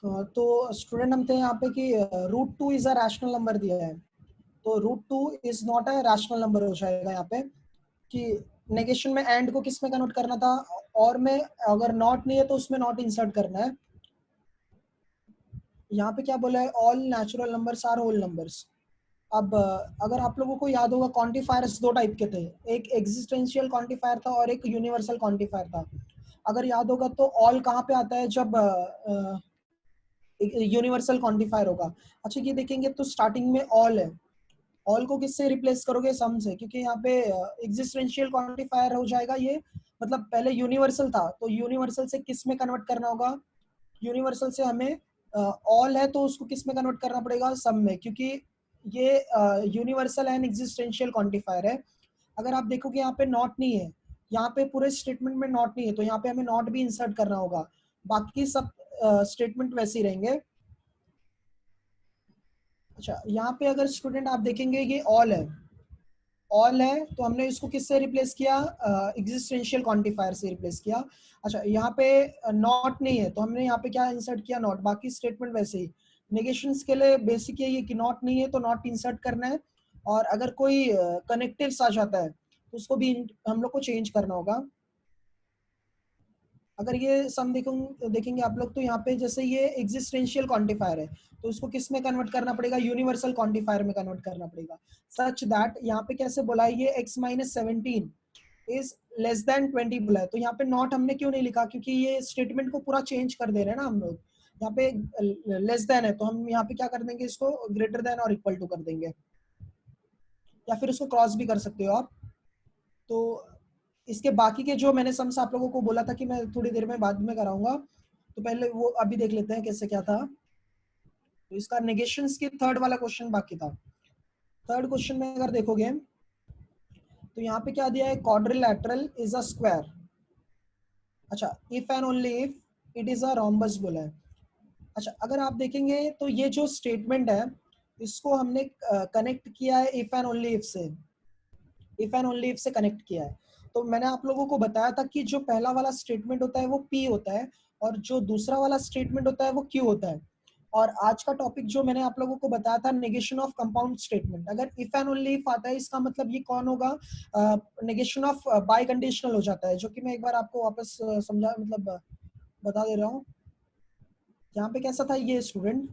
तो स्टूडेंट हम थे यहाँ पे कि √2 इज अ रैशनल नंबर दिया है, तो √2 is not a rational number हो जाएगा यहाँ पे कि नेगेशन में एंड को किस में कन्वर्ट करना था, और में अगर नॉट नहीं है तो उसमें नॉट इंसर्ट करना है। यहाँ पे क्या बोला है, all natural numbers are whole numbers. अब अगर आप लोगों को याद होगा क्वांटिफायर्स दो टाइप के थे, एक एग्जिस्टेंशियल क्वांटिफायर था और एक यूनिवर्सल क्वांटिफायर था। अगर याद होगा तो ऑल कहाँ पे आता है, जब यूनिवर्सल क्वांटिफायर होगा। अच्छा ये देखेंगे तो स्टार्टिंग में ऑल है, ऑल को किससे रिप्लेस करोगे, सम से, क्योंकि यहाँ पे एग्जिस्टेंशियल क्वांटिफायर हो जाएगा ये, मतलब पहले यूनिवर्सल था तो यूनिवर्सल से किस में कन्वर्ट करना होगा, यूनिवर्सल से हमें ऑल है तो उसको किस में कन्वर्ट करना पड़ेगा, सम में, क्योंकि ये यूनिवर्सल एंड एग्जिस्टेंशियल क्वांटिफायर है। अगर आप देखोगे यहाँ पे नॉट नहीं है, यहाँ पे पूरे स्टेटमेंट में नॉट नहीं है, तो यहाँ पे हमें नॉट भी इंसर्ट करना होगा, बाकी सब स्टेटमेंट वैसे ही रहेंगे। अच्छा यहाँ पे अगर स्टूडेंट आप देखेंगे ये ऑल है, ऑल है तो हमने इसको किससे रिप्लेस किया, एग्जिस्टेंशियल क्वांटिफायर से रिप्लेस किया। अच्छा यहाँ पे नॉट नहीं है तो हमने यहाँ पे क्या इंसर्ट किया, नॉट, बाकी स्टेटमेंट वैसे ही। नेगेशंस के लिए बेसिक ये कि नॉट नहीं है तो नॉट इंसर्ट करना है, और अगर कोई कनेक्टिव्स आ जाता है तो उसको भी हम लोग को चेंज करना होगा। अगर ये सम देखेंगे आप लोग तो यहाँ पे जैसे ये एग्जिस्टेंशियल क्वांटिफायर है तो उसको किस में कन्वर्ट करना पड़ेगा, यूनिवर्सल क्वांटिफायर में कन्वर्ट करना पड़ेगा, सच दैट यहाँ पे कैसे बोला है ये x-17 इज लेस देन 20 बोला है। तो यहाँ पे नॉट हमने क्यों नहीं लिखा, क्योंकि ये स्टेटमेंट को पूरा चेंज कर दे रहे हैं ना हम लोग। यहाँ पे लेस देन है तो हम यहाँ पे क्या कर देंगे, इसको ग्रेटर देन और इक्वल टू कर देंगे, या फिर इसको क्रॉस भी कर सकते हो आप। तो इसके बाकी के जो मैंने सम्स आप लोगों को बोला था कि मैं थोड़ी देर में बाद में कराऊंगा, तो पहले वो अभी देख लेते हैं कैसे क्या था। तो इसका नेगेशंस की थर्ड वाला क्वेश्चन बाकी था। थर्ड क्वेश्चन में अगर देखोगे तो यहाँ पे क्या दिया है, क्वाड्रिलैटरल इज अ स्क्वायर। अच्छा if and only if it is a rhombus बोला है। अच्छा अगर आप देखेंगे तो ये जो स्टेटमेंट है इसको हमने कनेक्ट किया है इफ एंड ओनली इफ से, इफ एंड ओनली इफ से कनेक्ट किया है। तो मैंने आप लोगों को बताया था कि जो पहला वाला स्टेटमेंट होता है वो पी होता है, और जो दूसरा वाला स्टेटमेंट होता है वो क्यू होता है। और आज का टॉपिक जो मैंने आप लोगों को बताया था नेगेशन ऑफ कंपाउंड स्टेटमेंट, अगर इफ एंड ओनली इफ आता है इसका मतलब ये कौन होगा, नेगेशन ऑफ बाय कंडीशनल हो जाता है, जो कि मैं एक बार आपको वापस समझा मतलब बता दे रहा हूँ। यहाँ पे कैसा था ये स्टूडेंट,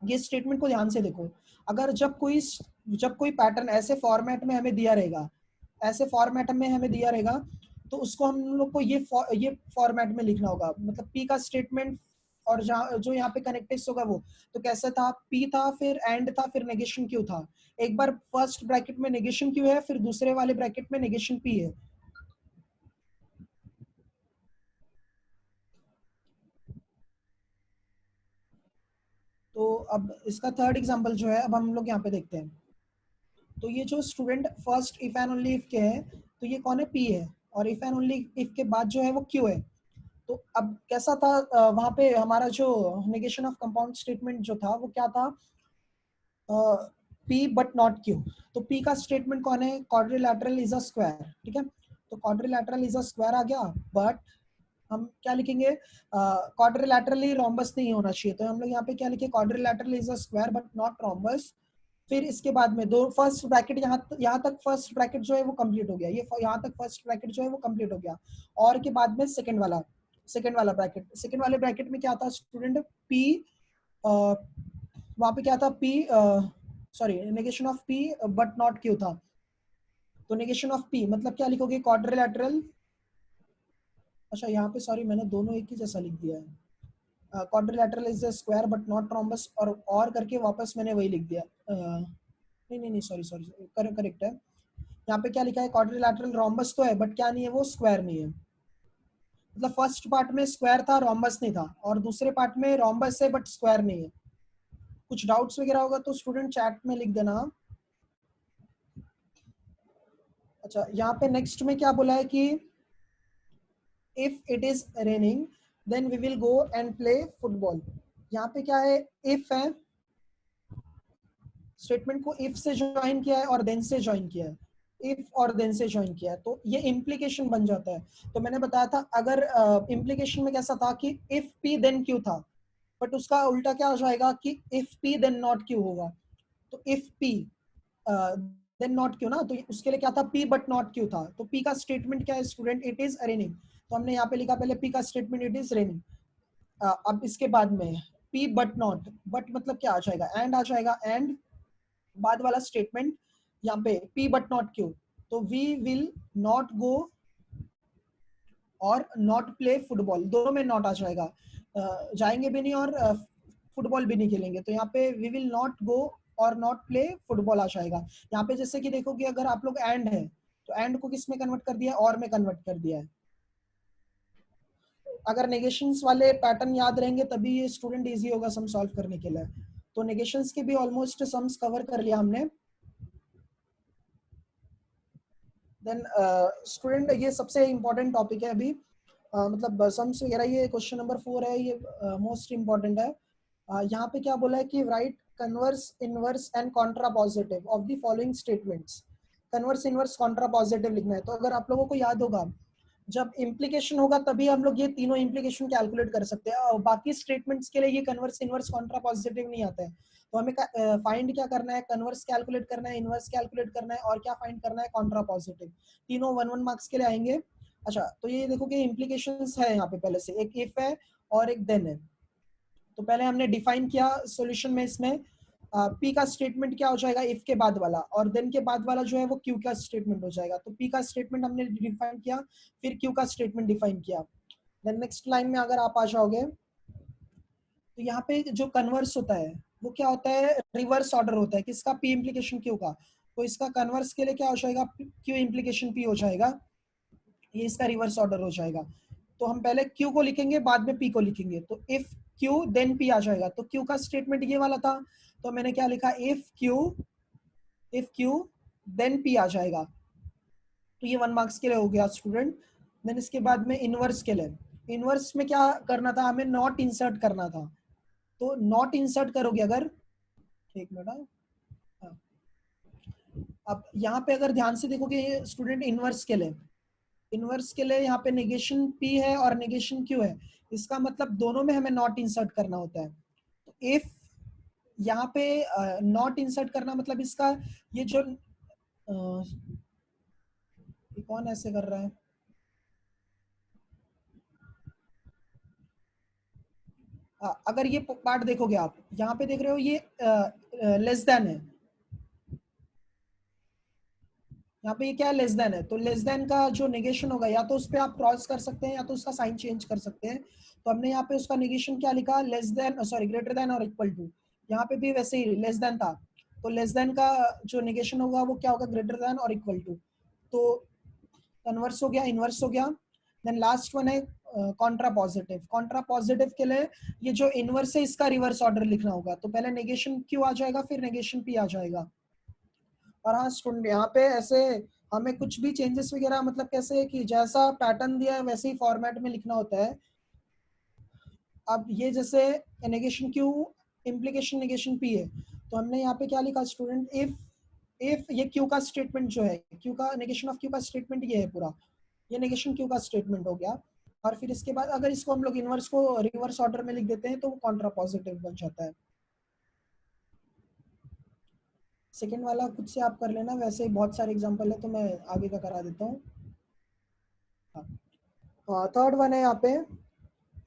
ये स्टेटमेंट को ध्यान से देखो। अगर जब कोई पैटर्न ऐसे फॉर्मेट में हमें दिया रहेगा, ऐसे फॉर्मेट में हमें दिया रहेगा, तो उसको हम लोग को ये फॉर्मेट में लिखना होगा, मतलब पी का स्टेटमेंट और जहाँ जो यहाँ पे कनेक्टिव्स होगा वो। तो कैसे था, पी था, फिर एंड था, फिर नेगेशन क्यू था। एक बार फर्स्ट ब्रैकेट में नेगेशन क्यू है, फिर दूसरे वाले ब्रैकेट में नेगेशन पी है। तो अब इसका थर्ड एग्जांपल जो है, अब हम लोग यहाँ पे देखते हैं। तो ये जो student first if and only if के है, तो ये कौन है, पी है, और इफ एंड ओनली इफ के बाद जो है वो क्यू है। तो अब कैसा था, वहां पे हमारा जो नेगेशन ऑफ कंपाउंड स्टेटमेंट जो था वो क्या था, पी बट नॉट क्यू। तो पी का स्टेटमेंट कौन है, क्वाड्रिलैटरल इज अ स्क्वायर, ठीक है। तो क्वाड्रिलैटरल इज अ स्क्वायर आ गया, बट हम क्या लिखेंगे, क्वाड्रिलैटरली रोम्बस नहीं होना चाहिए, तो हम लोग यहाँ पे क्या लिखे, quadrilateral is a square but not rhombus. फिर इसके बाद में दो फर्स्ट ब्रैकेट, यहाँ तक फर्स्ट ब्रैकेट जो है वो कंप्लीट हो गया, ये यहाँ तक फर्स्ट ब्रैकेट जो है वो कंप्लीट हो गया। और के बाद में सेकंड वाला ब्रैकेट, सेकंड वाले ब्रैकेट में क्या था स्टूडेंट, पी, वहां पे क्या था, P, sorry, negation of P but not Q था। तो नेगेशन ऑफ पी मतलब क्या लिखोगे, क्वाड्रिलैटरल, अच्छा यहाँ पे सॉरी मैंने दोनों एक ही जैसा लिख दिया है, quadrilateral is a square but not rhombus, और करके वापस मैंने वही लिख दिया, नहीं नहीं नहीं, सॉरी सॉरी, करेक्ट है। यहाँ पे क्या लिखा है, क्वाड्रिलैटरल रोम्बस तो है बट क्या नहीं है, वो स्क्वायर नहीं है। मतलब फर्स्ट पार्ट में स्क्वायर था, रोम्बस नहीं था, और दूसरे पार्ट में रोम्बस है बट स्क्वायर नहीं है। कुछ डाउट्स वगैरह होगा तो स्टूडेंट चैट में लिख देना। अच्छा यहाँ पे नेक्स्ट में क्या बोला है कि if it is raining then we will go and play football. यहाँ पे क्या है, इफ है, स्टेटमेंट को इफ से ज्वाइन किया है और देन से ज्वाइन किया है, इफ और देन से ज्वाइन किया है, तो ये इम्प्लीकेशन बन जाता है। तो मैंने बताया था, अगर इम्प्लीकेशन में कैसा था कि इफ पी देन क्यू था, बट उसका उल्टा क्या हो जाएगा कि if P then not Q होगा। तो if P then not Q ना, तो उसके लिए क्या था, पी बट नॉट क्यू था। तो पी का स्टेटमेंट क्या है स्टूडेंट, इट इज रेनिंग। तो हमने यहाँ पे लिखा पहले पी का स्टेटमेंट इट इज रेनिंग। अब इसके बाद में पी बट नॉट, बट मतलब क्या आ जाएगा, एंड आ जाएगा, एंड बाद वाला स्टेटमेंट यहाँ पे पी बट नॉट क्यू, तो वी विल नॉट गो और नॉट प्ले फुटबॉल, दोनों में नॉट आ जाएगा। जाएंगे भी नहीं और फुटबॉल भी नहीं खेलेंगे। तो यहाँ पे वी विल नॉट गो और नॉट प्ले फुटबॉल आ जाएगा। यहाँ पे जैसे कि देखो कि अगर आप लोग एंड है तो एंड को किस में कन्वर्ट कर दिया है, और में कन्वर्ट कर दिया है। अगर नेगेशंस वाले पैटर्न याद रहेंगे तभी ये स्टूडेंट इजी होगा सम सॉल्व करने के लिए। तो नेगेशंस के भी ऑलमोस्ट सम्स कवर कर लिया हमने। देन स्टूडेंट ये सबसे इम्पोर्टेंट टॉपिक है अभी, मतलब सम्स वगैरह, ये क्वेश्चन नंबर 4 है, ये मोस्ट इम्पोर्टेंट है। यहाँ पे क्या बोला है कि right converse inverse and Contra positive of the following statements. Converse inverse Contra positive लिखना है। तो अगर आप लोगों को याद होगा जब इम्प्लीकेशन होगा तभी हम लोग ये तीनों इम्प्लीकेशन कैलकुलेट कर सकते हैं, और बाकी स्टेटमेंट्स के लिए ये कन्वर्स इनवर्स कॉन्ट्रा पॉजिटिव नहीं आता है। तो हमें फाइंड क्या करना है, कन्वर्स कैलकुलेट करना है, इनवर्स कैलकुलेट करना है, और क्या फाइंड करना है, कॉन्ट्रा पॉजिटिव। तीनों 1-1 मार्क्स के लिए आएंगे। अच्छा, तो ये देखो कि इम्प्लीकेशंस है यहाँ पे पहले से, एक इफ है और एक देन है। तो पहले हमने डिफाइन किया सॉल्यूशन में, इसमें पी का स्टेटमेंट क्या हो जाएगा, इफ के बाद वाला, और देन के बाद वाला जो है वो क्यू का स्टेटमेंट हो जाएगा। तो पी का स्टेटमेंट हमने डिफाइन किया, फिर क्यू का स्टेटमेंट डिफाइन किया। देन नेक्स्ट लाइन में अगर आप आ जाओगे तो यहाँ पे जो कन्वर्स होता है वो क्या होता है, रिवर्स ऑर्डर होता है। किसका, पी इम्प्लीकेशन क्यू का। तो इसका कन्वर्स के लिए क्या हो जाएगा, क्यू इम्प्लीकेशन पी हो जाएगा, ये इसका रिवर्स ऑर्डर हो जाएगा। तो हम पहले क्यू को लिखेंगे बाद में पी को लिखेंगे। तो इफ क्यू देन पी आ जाएगा। तो क्यू का स्टेटमेंट ये वाला था, तो मैंने क्या लिखा, इफ क्यू देन पी आ जाएगा। तो ये 1 मार्क्स के लिए हो गया स्टूडेंट। देन इसके बाद में इनवर्स के लिए, इनवर्स में क्या करना था, हमें नॉट इंसर्ट करना था। तो नॉट इंसर्ट करोगे अगर, एक मिनट, हाँ, अब यहाँ पे अगर ध्यान से देखोगे स्टूडेंट, इनवर्स के लिए यहाँ पे नेगेशन पी है और नेगेशन क्यू है। इसका मतलब दोनों में हमें नॉट इंसर्ट करना होता है। तो इफ यहाँ पे नॉट इंसर्ट करना मतलब इसका, ये जो ये कौन ऐसे कर रहा है, अगर ये पार्ट देखोगे आप, यहाँ पे देख रहे हो ये लेस देन है, यहाँ पे ये क्या है, लेस देन है। तो लेस देन का जो नेगेशन होगा, या तो उस पर आप क्रॉस कर सकते हैं या तो उसका साइन चेंज कर सकते हैं। तो हमने यहाँ पे उसका नेगेशन क्या लिखा, less than, sorry, greater than और इक्वल टू। यहाँ पे भी वैसे ही लेस देन था, तो लेस देन का जो नेगेशन होगा वो क्या होगा, ग्रेटर देन और इक्वल टू। तो कन्वर्स हो गया, इनवर्स हो गया। देन लास्ट वन है कॉन्ट्रा पॉजिटिव। कॉन्ट्रा पॉजिटिव के लिए ये जो इनवर्स है इसका रिवर्स ऑर्डर लिखना होगा। तो पहले नेगेशन क्यू आ जाएगा, फिर नेगेशन पी आ जाएगा। और हाँ स्टूडेंट, यहाँ पे ऐसे हमें कुछ भी चेंजेस वगैरह, मतलब कैसे कि जैसा पैटर्न दिया है वैसे ही फॉर्मेट में लिखना होता है। अब ये जैसे negation Q implication negation P है, तो हमने यहाँ पे क्या लिखा स्टूडेंट, इफ ये क्यू का स्टेटमेंट जो है, क्यू का नेगेशन ऑफ क्यू का स्टेटमेंट ये है पूरा, ये नेगेशन क्यू का स्टेटमेंट हो गया। और फिर इसके बाद अगर इसको हम लोग इनवर्स को रिवर्स ऑर्डर में लिख देते हैं तो वो कॉन्ट्रा पॉजिटिव बन जाता है। सेकेंड वाला खुद से आप कर लेना, वैसे ही बहुत सारे एग्जांपल है तो मैं आगे का करा देता हूँ। हाँ, थर्ड वन है यहाँ पे,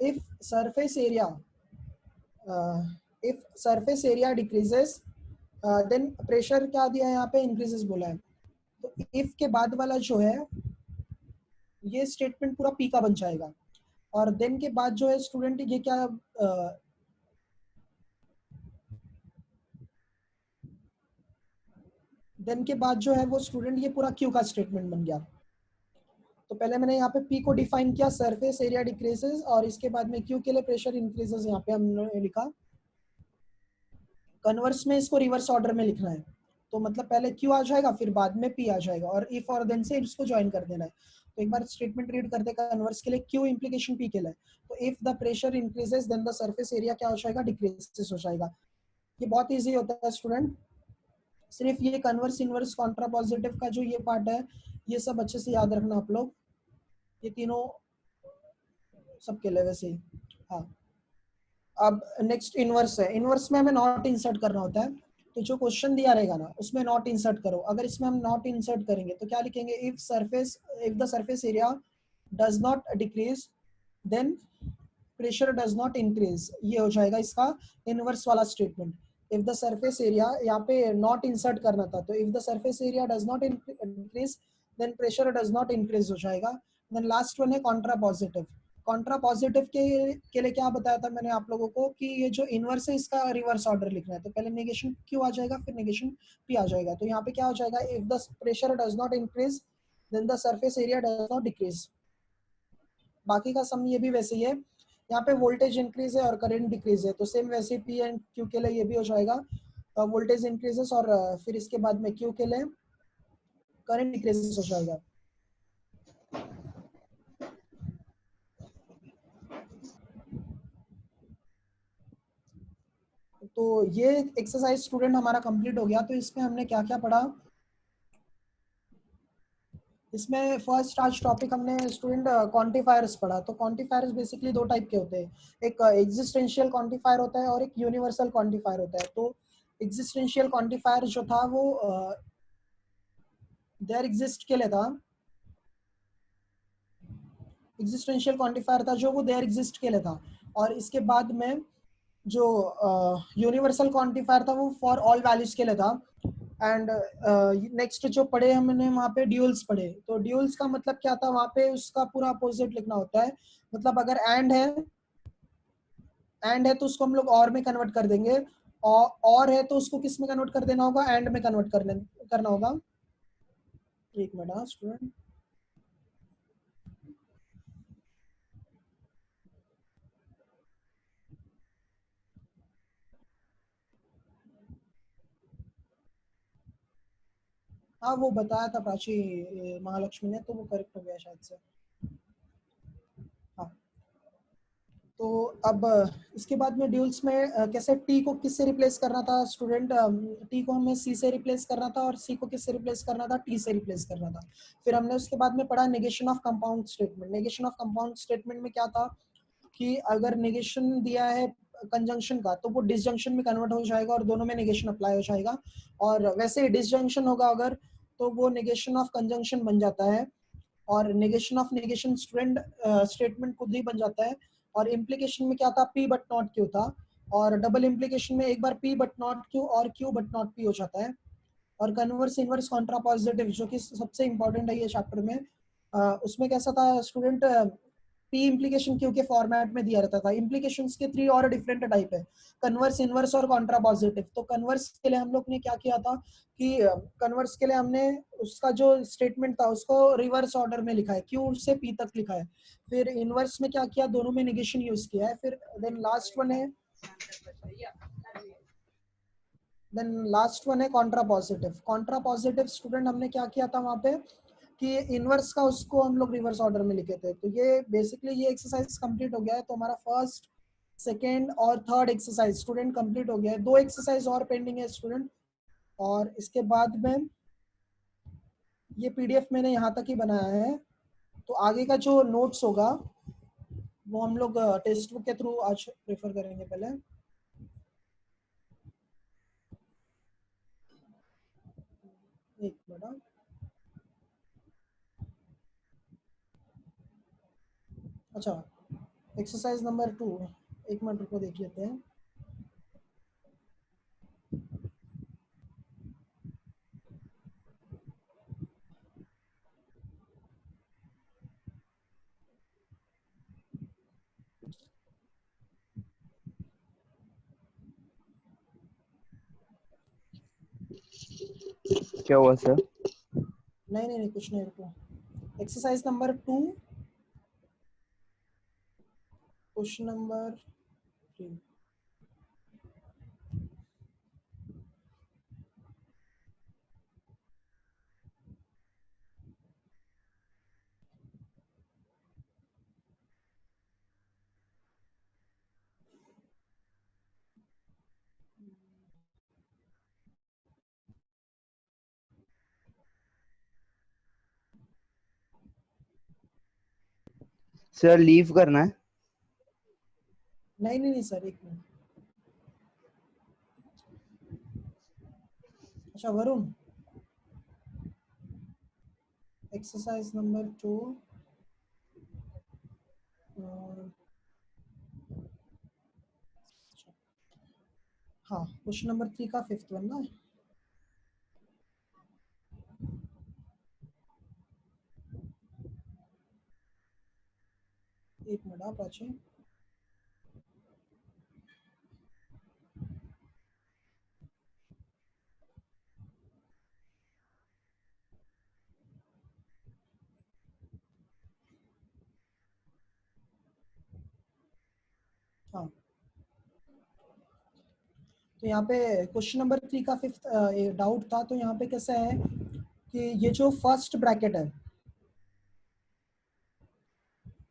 if surface area if surface area decreases then pressure क्या दिया है यहाँ पे, इंक्रीजेस बोला है। तो इफ के बाद वाला जो है ये स्टेटमेंट पूरा पी का बन जाएगा। और देन के बाद जो है स्टूडेंट ये क्या, देन के बाद जो है वो स्टूडेंट ये पूरा क्यू का स्टेटमेंट बन गया। तो पहले मैंने यहाँ पे पी को डिफाइन किया, सरफेस एरिया डिक्रीजेस, और इसके बाद में क्यू के लिए प्रेशर इंक्रीजेस यहाँ पे हमने लिखा। कन्वर्स में इसको रिवर्स ऑर्डर में लिखना है। तो मतलब पहले क्यू आ जाएगा फिर बाद में पी आ जाएगा, और इफ और देन से इसको ज्वाइन कर देना है। तो एक बार स्टेटमेंट रीड करते हैं कन्वर्स के लिए, क्यू इम्प्लीकेशन पी के लिए। तो if the pressure increases then the surface area क्या हो जाएगा, डिक्रीजेस हो जाएगा। ये बहुत इजी होता है स्टूडेंट, सिर्फ ये कन्वर्स इनवर्स कॉन्ट्रा पॉजिटिव का जो ये पार्ट है ये सब अच्छे से याद रखना आप लोग, ये तीनों सबके लिए वैसे ही। हाँ, अब नेक्स्ट इनवर्स है। इनवर्स में हमें नॉट इंसर्ट करना होता है, तो जो क्वेश्चन दिया रहेगा ना उसमें नॉट इंसर्ट करो। अगर इसमें हम नॉट इंसर्ट करेंगे तो क्या लिखेंगे, if the surface area does not decrease then pressure does not increase. ये हो जाएगा इसका इनवर्स वाला statement. If the surface area, यहाँ पे नॉट इंसर्ट करना था, तो if the surface area does not increase then pressure does not increase हो जाएगा। देन लास्ट वन है कॉन्ट्रा पॉजिटिव। कॉन्ट्रा पॉजिटिव के लिए क्या बताया था मैंने आप लोगों को कि ये जो इनवर्स है इसका रिवर्स ऑर्डर लिखना है, तो पहले नेगेशन क्यू आ जाएगा फिर नेगेशन पी आ जाएगा। तो यहाँ पे क्या हो जाएगा, if the pressure does not increase then the surface area does not decrease. बाकी का सम ये भी वैसे ही है, यहाँ पे वोल्टेज इंक्रीज है और करंट डिक्रीज है, तो सेम वैसे पी एंड क्यू के लिए ये भी हो जाएगा, वोल्टेज इंक्रीजेस और फिर इसके बाद में क्यू के लिए करंट डिक्रीजेस हो जाएगा। तो ये एक्सरसाइज स्टूडेंट हमारा कंप्लीट हो गया। तो इसमें हमने क्या क्या पढ़ा, इसमें फर्स्ट आज टॉपिक हमने स्टूडेंट क्वांटिफायर्स पढ़ा। तो क्वांटिफायर्स बेसिकली दो टाइप के होते हैं, एक एग्जिस्टेंशियल क्वांटिफायर होता है और एक यूनिवर्सल क्वांटिफायर होता है। तो एग्जिस्टेंशियल क्वांटिफायर जो था वो देयर एग्जिस्ट के लिए था, एग्जिस्टेंशियल क्वांटिफायर था जो वो देयर एग्जिस्ट के लिए था। और इसके बाद में जो यूनिवर्सल क्वांटिफायर था वो फॉर ऑल वैल्यूज के लिए था। एंड नेक्स्ट जो पढ़े हमने वहाँ पे ड्यूल्स पढ़े। तो ड्यूल्स का मतलब क्या था, वहाँ पे उसका पूरा अपोजिट लिखना होता है। मतलब अगर एंड है तो उसको हम लोग और में कन्वर्ट कर देंगे, और है तो उसको किस में कन्वर्ट कर देना होगा, एंड में कन्वर्ट करना होगा। एक मिनट स्टूडेंट, हाँ वो बताया था प्राची महालक्ष्मी ने, तो वो करेक्ट हो गया शायद से। हाँ, तो अब इसके बाद में ड्यूल्स में कैसे टी को किससे रिप्लेस करना था स्टूडेंट, टी को हमें सी से रिप्लेस करना था और सी को किससे रिप्लेस करना था, टी से रिप्लेस करना था। फिर हमने उसके बाद में पढ़ा negation of compound statement. Negation of compound statement में क्या था कि अगर नेगेशन दिया है कंजंक्शन का तो वो डिसजंक्शन में कन्वर्ट हो जाएगा और दोनों में नेगेशन अप्लाई हो जाएगा। और वैसे ही डिसजंक्शन होगा अगर, तो वो नेगेशन ऑफ कंजंक्शन बन जाता है। और negation of negation student statement खुद ही बन जाता है। और इम्प्लीकेशन में क्या था, पी बट नॉट क्यू था। और डबल इम्प्लीकेशन में एक बार पी बट नॉट क्यू और क्यू बट नॉट पी हो जाता है। और कन्वर्स इनवर्स कॉन्ट्रा पॉजिटिव जो कि सबसे इंपॉर्टेंट है ये चैप्टर में, उसमें कैसा था स्टूडेंट, पी इम्प्लीकेशन क्यू के फॉर्मेट में दिया रहता था। इम्प्लीकेशंस के थ्री और डिफरेंट टाइप है, कन्वर्स इनवर्स और कॉन्ट्रा पॉजिटिव। तो कन्वर्स के लिए हम लोग ने क्या किया था कि कन्वर्स के लिए हमने उसका जो स्टेटमेंट था उसको रिवर्स ऑर्डर में लिखा है, क्यू से पी तक लिखा है। फिर इनवर्स में क्या किया, दोनों में नेगेशन यूज किया है। फिर देन लास्ट वन है contrapositive. Contra positive student हमने क्या किया था वहां पे कि इनवर्स का उसको हम लोग रिवर्स ऑर्डर में लिखे थे। तो ये बेसिकली ये एक्सरसाइज कंप्लीट हो गया है। तो हमारा फर्स्ट सेकेंड और थर्ड एक्सरसाइज स्टूडेंट कंप्लीट हो गया है। दो एक्सरसाइज और पेंडिंग है स्टूडेंट, और इसके बाद में ये पीडीएफ मैंने यहाँ तक ही बनाया है। तो आगे का जो नोट्स होगा वो हम लोग टेक्स्ट बुक के थ्रू आज प्रेफर करेंगे पहले। एक मिनट, अच्छा एक्सरसाइज नंबर 2, एक मिनट रुको देख लेते हैं। क्या हुआ सर? नहीं नहीं नहीं कुछ नहीं, रुको। Exercise number 2 question number 3। Sir leave करना है। नहीं नहीं नहीं सर, एक मिनट। अच्छा वरुण, एक्सरसाइज नंबर 2, हाँ क्वेश्चन नंबर 3 का 5th वन ना। एक मिनट आप प्राची। हाँ तो यहाँ पे क्वेश्चन नंबर 3 का 5th डाउट था। तो यहाँ पे कैसा है कि ये जो फर्स्ट ब्रैकेट है,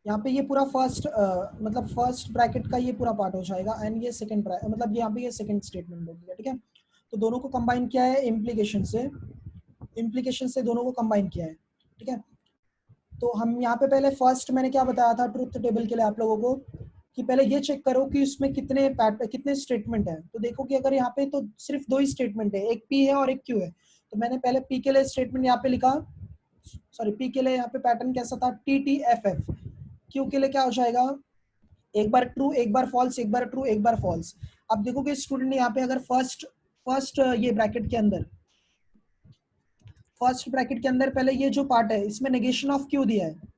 यहाँ पे ये पूरा फर्स्ट मतलब फर्स्ट ब्रैकेट का ये पूरा पार्ट हो जाएगा, एंड ये सेकंड मतलब यहाँ पे ये सेकंड स्टेटमेंट हो गया, ठीक है। तो दोनों को कंबाइन किया है इम्प्लीकेशन से दोनों को कंबाइन किया है, ठीक है। तो हम यहाँ पे पहले फर्स्ट मैंने क्या बताया था ट्रुथ टेबल के लिए आप लोगों को, कि पहले ये चेक करो कि उसमें कितने स्टेटमेंट है। तो देखो कि अगर यहाँ पे तो सिर्फ 2 ही स्टेटमेंट है, एक पी है और एक क्यू है। तो मैंने पहले पी के लिए स्टेटमेंट यहाँ पे लिखा, सॉरी पी के लिए यहाँ पे पैटर्न कैसा था, T T F F. Q के लिए क्या हो जाएगा, एक बार ट्रू एक बार फॉल्स, एक बार ट्रू एक बार फॉल्स। अब देखोगे स्टूडेंट ने यहाँ पे अगर फर्स्ट फर्स्ट ये ब्रैकेट के अंदर, फर्स्ट ब्रैकेट के अंदर पहले ये जो पार्ट है इसमें नेगेशन ऑफ क्यू दिया है।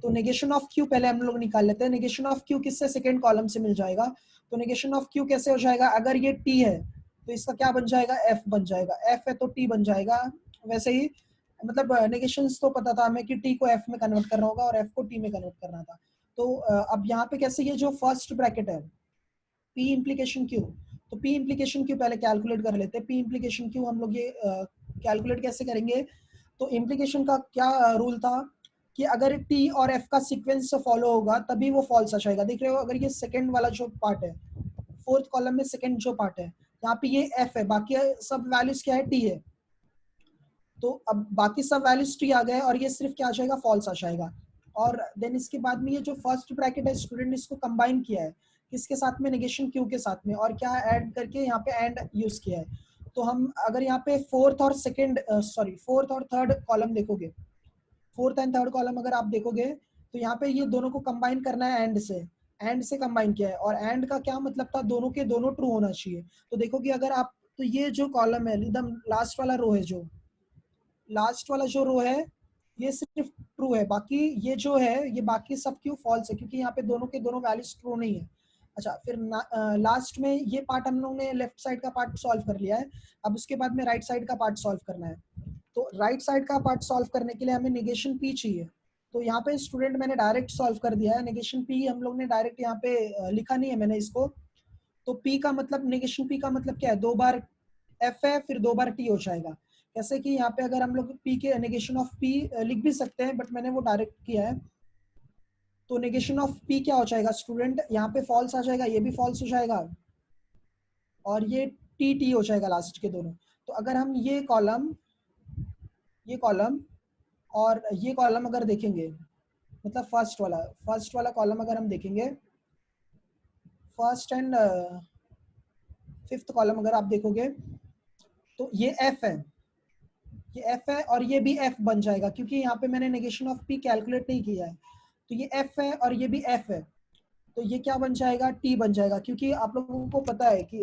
तो नेगेशन ऑफ क्यू पहले हम लोग निकाल लेते हैं। नेगेशन ऑफ क्यू किससे, सेकंड कॉलम से मिल जाएगा। तो नेगेशन ऑफ क्यू कैसे हो जाएगा, अगर ये टी है तो इसका क्या बन जाएगा, एफ बन जाएगा। एफ है तो टी बन जाएगा। वैसे ही मतलब नेगेशंस तो पता था हमें कि टी को एफ में कन्वर्ट करना होगा और एफ को टी में कन्वर्ट करना था। तो अब यहाँ पे कैसे ये जो फर्स्ट ब्रैकेट है पी इम्प्लीकेशन क्यू, तो पी इम्प्लीकेशन क्यू पहले कैलकुलेट कर लेते हैं। पी इम्प्लीकेशन क्यू हम लोग ये कैलकुलेट कैसे करेंगे। तो इम्प्लीकेशन का क्या रूल था कि अगर टी और एफ का सीक्वेंस फॉलो होगा तभी वो फॉल्स आ जाएगा। देख रहे हो, अगर ये सेकंड वाला जो पार्ट है, फोर्थ कॉलम में सेकंड जो पार्ट है, यहाँ पे ये एफ है, बाकी सब वैल्यूज क्या है, टी है। तो अब बाकी सब वैल्यूज टी आ गए और ये सिर्फ क्या आ जाएगा, फॉल्स आ जाएगा। और देन इसके बाद में ये जो फर्स्ट ब्रैकेट है स्टूडेंट इसको कंबाइन किया है किसके साथ में, नेगेशन क्यू के साथ में, और क्या ऐड करके यहाँ पे एंड यूज किया है। तो हम अगर यहाँ पे फोर्थ और थर्ड कॉलम देखोगे, फोर्थ एंड थर्ड कॉलम अगर आप देखोगे तो यहाँ पे ये दोनों को कंबाइन करना है एंड से कंबाइन किया है। और एंड का क्या मतलब था, दोनों के दोनों ट्रू होना चाहिए। तो देखोगे अगर आप, तो ये जो कॉलम है एकदम लास्ट वाला रो है, जो लास्ट वाला जो रो है ये सिर्फ ट्रू है, बाकी ये जो है ये बाकी सब क्यों फॉल्स है, क्योंकि यहाँ पे दोनों के दोनों वैल्यूज ट्रू नहीं है। अच्छा फिर लास्ट में ये पार्ट हम लोग ने लेफ्ट साइड का पार्ट सॉल्व कर लिया है। अब उसके बाद में राइट साइड का पार्ट सॉल्व करना है। तो राइट साइड का पार्ट सॉल्व करने के लिए हमें नेगेशन पी चाहिए। तो यहाँ पे स्टूडेंट मैंने डायरेक्ट सॉल्व कर दिया है। नेगेशन पी हम लोग ने डायरेक्ट यहाँ पे लिखा नहीं है मैंने इसको। तो पी का मतलब, नेगेशन पी का मतलब क्या है, 2 बार एफ है फिर 2 बार टी हो जाएगा। जैसे कि यहाँ पे अगर हम लोग पी के नेगेशन ऑफ पी लिख भी सकते हैं, बट मैंने वो डायरेक्ट किया है। तो नेगेशन ऑफ पी क्या हो जाएगा स्टूडेंट, यहाँ पे फॉल्स आ जाएगा, ये भी फॉल्स हो जाएगा, और ये टी टी हो जाएगा लास्ट के दोनों। तो अगर हम ये कॉलम और ये कॉलम अगर देखेंगे, मतलब फर्स्ट वाला कॉलम अगर हम देखेंगे, फर्स्ट एंड फिफ्थ कॉलम अगर आप देखोगे तो ये एफ है, ये एफ है और ये भी एफ बन जाएगा, क्योंकि यहाँ पे मैंने नेगेशन ऑफ पी कैलकुलेट नहीं किया है। तो ये एफ है और ये भी एफ है। तो ये क्या बन जाएगा, टी बन जाएगा, क्योंकि आप लोगों को पता है कि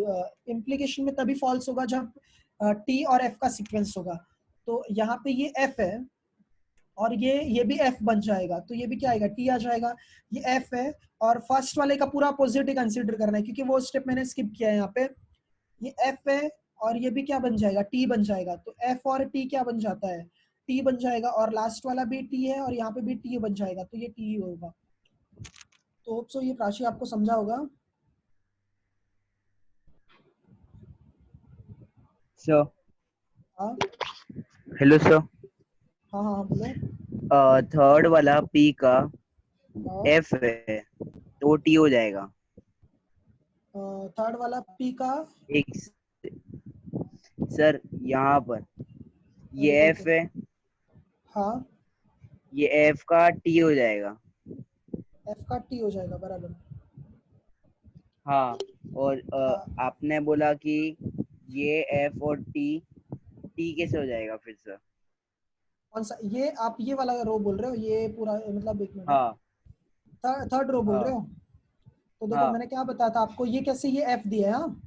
इम्प्लीकेशन में तभी फॉल्स होगा जब टी और एफ का सीक्वेंस होगा। तो यहाँ पे ये एफ है और ये भी एफ बन जाएगा, तो ये भी क्या आएगा, टी आ जाएगा। ये एफ है और फर्स्ट वाले का पूरा अपोजिट ही कंसीडर करना है, क्योंकि वो स्टेप मैंने स्किप किया है यहाँ पे। ये एफ है और ये भी क्या बन जाएगा, टी बन जाएगा। तो एफ और टी क्या बन जाता है, टी बन जाएगा, और लास्ट वाला भी टी है और यहाँ पे भी टी बन जाएगा, तो ये टी ही होगा। तो होप सो ये राशि आपको समझा होगा। सर हाँ हेलो सर, हाँ हाँ बोलो। थर्ड वाला पी का हाँ एफ है तो टी हो जाएगा। थर्ड वाला पी का, एक सर यहाँ पर ये रुको एफ रुको। है, हाँ ये एफ का टी हो जाएगा। एफ का टी हो जाएगा, बराबर। हाँ, और आपने बोला कि ये एफ और टी, टी कैसे हो जाएगा फिर से? कौन सा ये, आप ये वाला रो बोल रहे हो, ये पूरा मतलब एक मिनट, हाँ थर्ड रो बोल रहे हाँ हो? तो देखो हाँ मैंने क्या बताया था आपको, ये कैसे, ये एफ दिया है, हाँ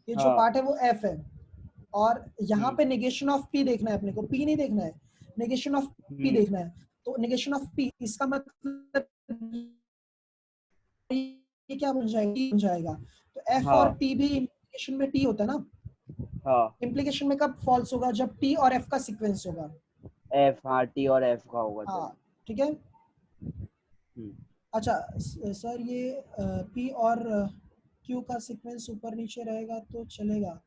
ये जो हाँ। पार्ट है वो एफ है, और यहाँ हम्म पे नेगेशन ऑफ पी देखना है अपने को, पी नहीं देखना है, नेगेशन ऑफ पी हम्म। देखना है। तो नेगेशन ऑफ पी इसका मतलब ये क्या बन जाएगा, बन जाएगा। तो एफ और हाँ टी भी इम्प्लीकेशन में टी होता है ना, हाँ, इम्प्लीकेशन में कब फॉल्स होगा, जब टी और एफ का सीक्वेंस होगा। एफ, हाँ टी और एफ का होगा तब। हाँ ठीक है। हम्म। अच्छा सर ये पी और क्यू का सीक्वेंस ऊपर नीचे रहेगा तो चलेगा,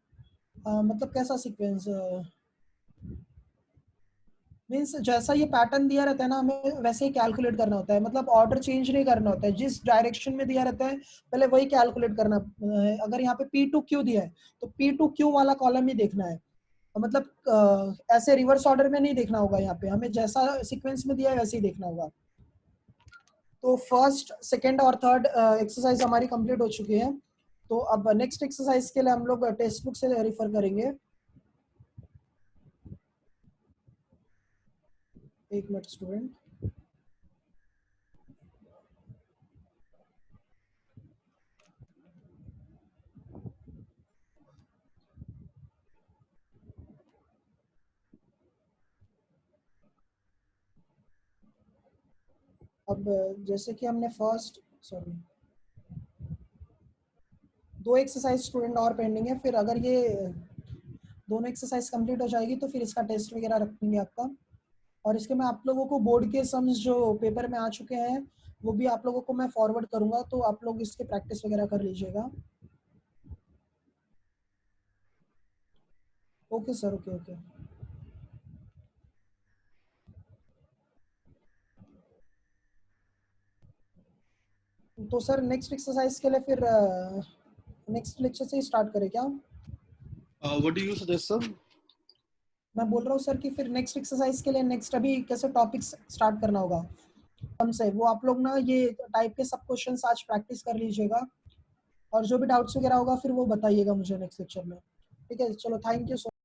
मतलब कैसा सीक्वेंस, मीन्स जैसा ये पैटर्न दिया रहता है ना, हमें वैसे ही कैलकुलेट करना होता है, मतलब ऑर्डर चेंज नहीं करना होता है, जिस डायरेक्शन में दिया रहता है पहले वही कैलकुलेट करना है। अगर यहाँ पे पी टू क्यू दिया है तो पी टू क्यू वाला कॉलम ही देखना है, मतलब ऐसे रिवर्स ऑर्डर में नहीं देखना होगा, यहाँ पे हमें जैसा सीक्वेंस में दिया है वैसे ही देखना होगा। तो फर्स्ट सेकेंड और थर्ड एक्सरसाइज हमारी कंप्लीट हो चुकी है। तो अब नेक्स्ट एक्सरसाइज के लिए हम लोग टेक्स्ट बुक से रेफर करेंगे। एक मिनट स्टूडेंट। अब जैसे कि हमने फर्स्ट, सॉरी, दो एक्सरसाइज स्टूडेंट और पेंडिंग है, फिर अगर ये दोनों एक्सरसाइज कंप्लीट हो जाएगी तो फिर इसका टेस्ट वगैरह रखेंगे आपका। और इसके मैं आप लोगों को बोर्ड के सम्स जो पेपर में आ चुके हैं वो भी आप लोगों को मैं फॉरवर्ड करूंगा, तो आप लोग इसके प्रैक्टिस वगैरह कर लीजिएगा। Okay sir, okay okay. तो सर नेक्स्ट एक्सरसाइज के लिए फिर नेक्स्ट लेक्चर से ही स्टार्ट करें क्या? What do you suggest, sir? मैं बोल रहा हूँ सर कि फिर नेक्स्ट एक्सरसाइज के लिए नेक्स्ट अभी कैसे टॉपिक्स स्टार्ट करना होगा हमसे, वो आप लोग ना ये टाइप के सब क्वेश्चंस आज प्रैक्टिस कर लीजिएगा, और जो भी डाउट्स वगैरह होगा फिर वो बताइएगा मुझे नेक्स्ट लेक्चर में। ठीक है, चलो थैंक यू सो